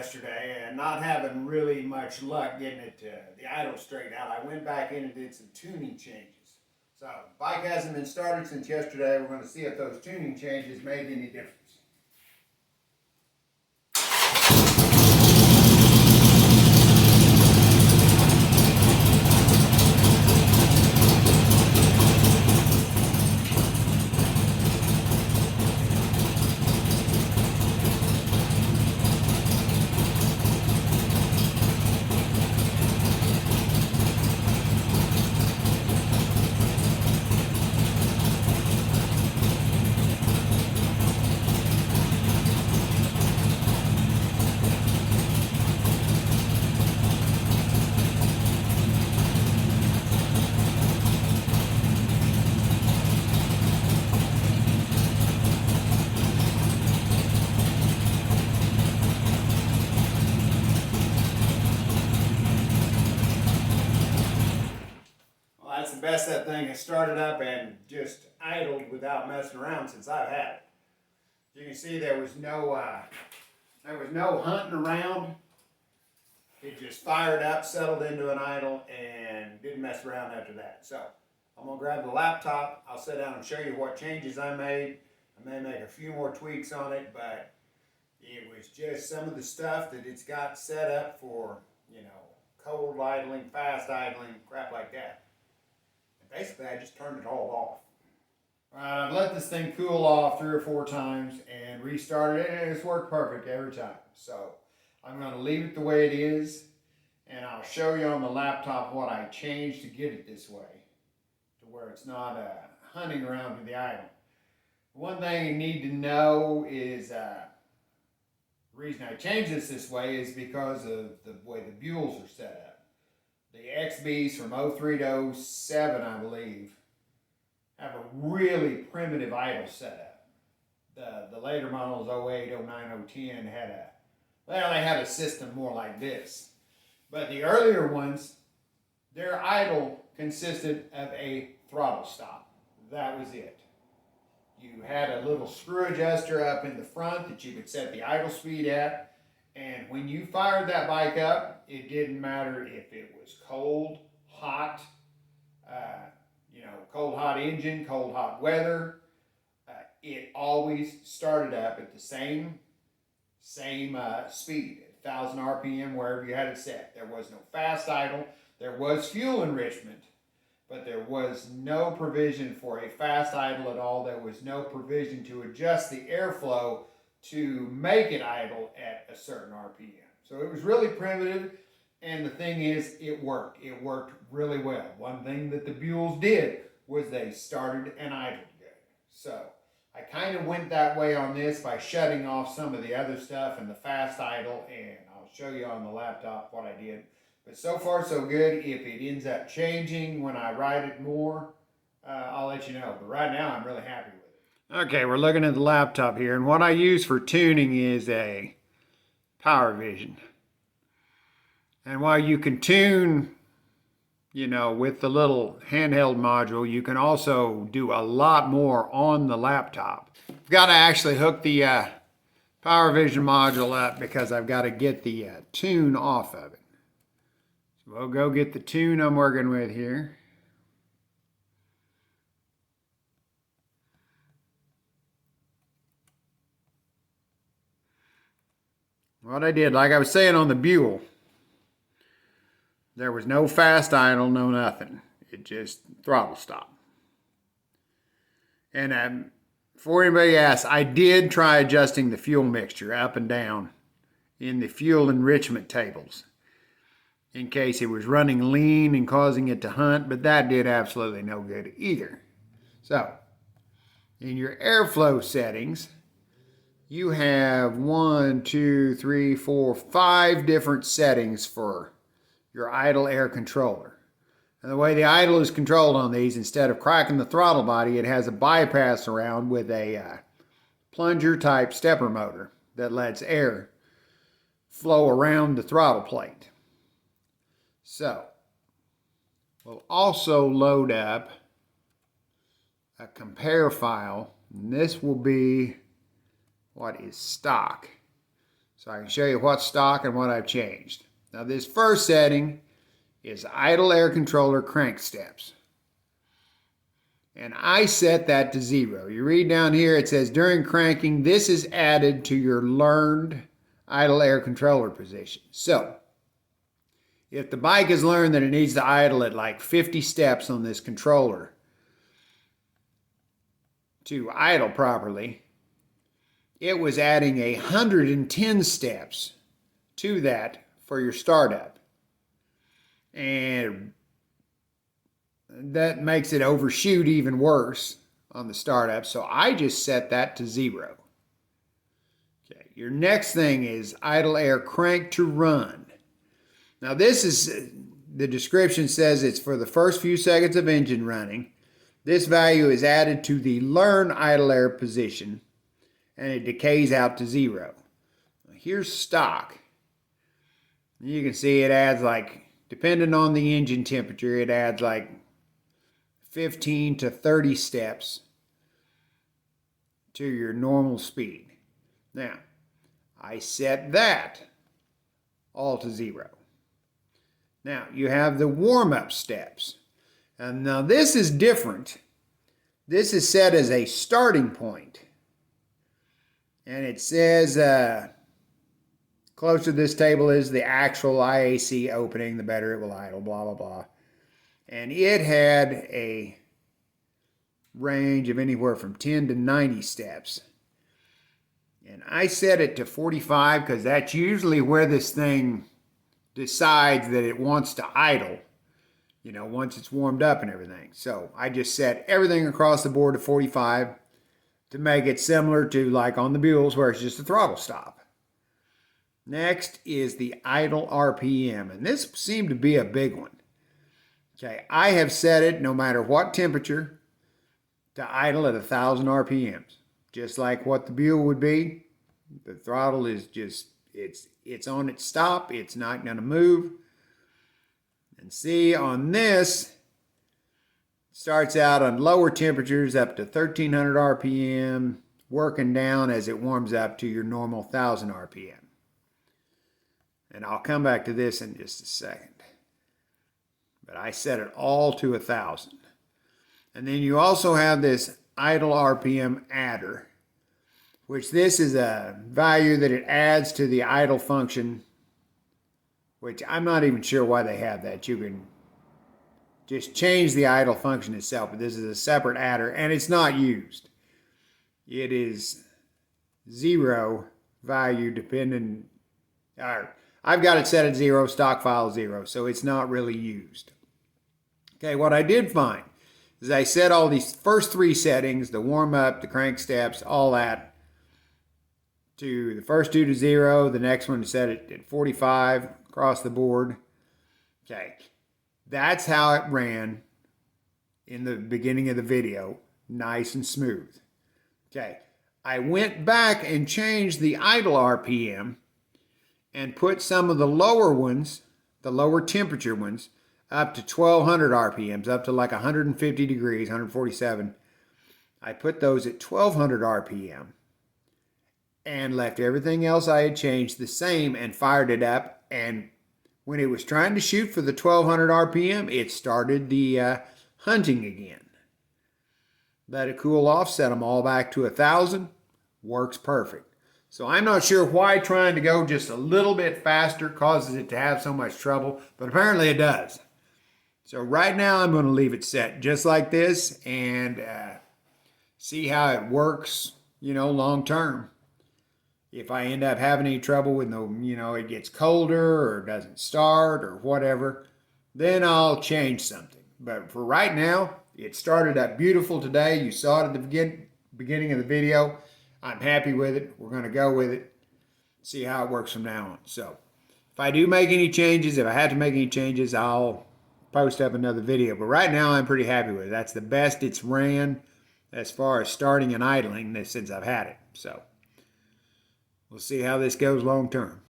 yesterday and not having really much luck getting it the idle straightened out, I went back in and did some tuning changes. So, bike hasn't been started since yesterday. We're going to see if those tuning changes made any difference. That's the best that thing has started up and just idled without messing around since I've had it. You can see there was no hunting around. It just fired up, settled into an idle, and didn't mess around after that. So I'm gonna grab the laptop. I'll sit down and show you what changes I made. I may make a few more tweaks on it, but it was just some of the stuff that it's got set up for, cold idling, fast idling, crap like that. Basically, I just turned it all off. I've let this thing cool off 3 or 4 times and restarted it, and it's worked perfect every time. So I'm going to leave it the way it is, and I'll show you on the laptop what I changed to get it this way, to where it's not hunting around with the idle. One thing you need to know is the reason I changed this way is because of the way the buells are set up. The XBs from 03 to 07, I believe, have a really primitive idle setup. The later models, 08, 09, 010, they had a system more like this. But the earlier ones, their idle consisted of a throttle stop. That was it. You had a little screw adjuster up in the front that you could set the idle speed at. And when you fired that bike up, it didn't matter if it was cold, hot, cold, hot engine, cold, hot weather. It always started up at the same speed, 1,000 RPM, wherever you had it set. There was no fast idle. There was fuel enrichment, but there was no provision for a fast idle at all. There was no provision to adjust the airflow to make it idle at a certain RPM. So it was really primitive, and the thing is, it worked. It worked really well. One thing that the buells did was they started and idled good. So I kind of went that way on this by shutting off some of the other stuff and the fast idle, and I'll show you on the laptop what I did. But so far so good. If it ends up changing when I ride it more, I'll let you know. But right now I'm really happy with it. Okay, we're looking at the laptop here, and what I use for tuning is a Power Vision. And while you can tune, with the little handheld module, you can also do a lot more on the laptop. I've got to actually hook the Power Vision module up because I've got to get the tune off of it. So we'll go get the tune I'm working with here. What I did, like I was saying on the buell, there was no fast idle, no nothing. It just throttle stop. And before anybody asks, I did try adjusting the fuel mixture up and down in the fuel enrichment tables in case it was running lean and causing it to hunt, but that did absolutely no good either. So, in your airflow settings, you have 5 different settings for your idle air controller. And the way the idle is controlled on these, instead of cracking the throttle body, it has a bypass around with a plunger type stepper motor that lets air flow around the throttle plate. So, we'll also load up a compare file, and this will be what is stock. So I can show you what's stock and what I've changed. Now this first setting is idle air controller crank steps. And I set that to 0. You read down here, it says during cranking, this is added to your learned idle air controller position. So, if the bike has learned that it needs to idle at like 50 steps on this controller to idle properly, it was adding 110 steps to that for your startup. And that makes it overshoot even worse on the startup. So I just set that to 0. Okay, your next thing is idle air crank to run. Now this is, the description says it's for the first few seconds of engine running. This value is added to the learn idle air position and it decays out to 0. Here's stock. You can see it adds like, depending on the engine temperature, it adds like 15 to 30 steps to your normal speed. Now, I set that all to 0. Now, you have the warm-up steps. And now this is different. This is set as a starting point. And it says, closer to this table is the actual IAC opening, the better it will idle, blah, blah, blah. And it had a range of anywhere from 10 to 90 steps. And I set it to 45 because that's usually where this thing decides that it wants to idle, you know, once it's warmed up and everything. So I just set everything across the board to 45 to make it similar to like on the Buells where it's just a throttle stop. Next is the idle RPM, and this seemed to be a big one. Okay, I have set it no matter what temperature to idle at 1,000 RPMs. Just like what the Buell would be. The throttle is just, it's on its stop. It's not going to move. And see on this, it starts out on lower temperatures up to 1,300 RPM, working down as it warms up to your normal 1,000 RPM. And I'll come back to this in just a second. But I set it all to 1,000. And then you also have this idle RPM adder, which this is a value that it adds to the idle function, which I'm not even sure why they have that. You can just change the idle function itself, but this is a separate adder, and it's not used. It is 0 value depending, I've got it set at 0, stock file 0, so it's not really used. Okay, what I did find is I set all these first 3 settings, the warm up, the crank steps, all that, to the first 2 to 0, the next one set it at 45 across the board. Okay, that's how it ran in the beginning of the video, nice and smooth. Okay, I went back and changed the idle RPM and put some of the lower ones, the lower temperature ones, up to 1,200 RPMs, up to like 150 degrees, 147. I put those at 1,200 RPM and left everything else I had changed the same and fired it up. And when it was trying to shoot for the 1,200 RPM, it started the hunting again. Let it cool off, set them all back to 1,000, works perfect. So I'm not sure why trying to go just a little bit faster causes it to have so much trouble, but apparently it does. So right now I'm going to leave it set just like this and see how it works, you know, long term. If I end up having any trouble with it gets colder or doesn't start or whatever, then I'll change something. But for right now, it started up beautiful today. You saw it at the beginning of the video. I'm happy with it. We're going to go with it, see how it works from now on. So if I do make any changes, if I have to make any changes, I'll post up another video. But right now, I'm pretty happy with it. That's the best it's ran as far as starting and idling since I've had it. So we'll see how this goes long term.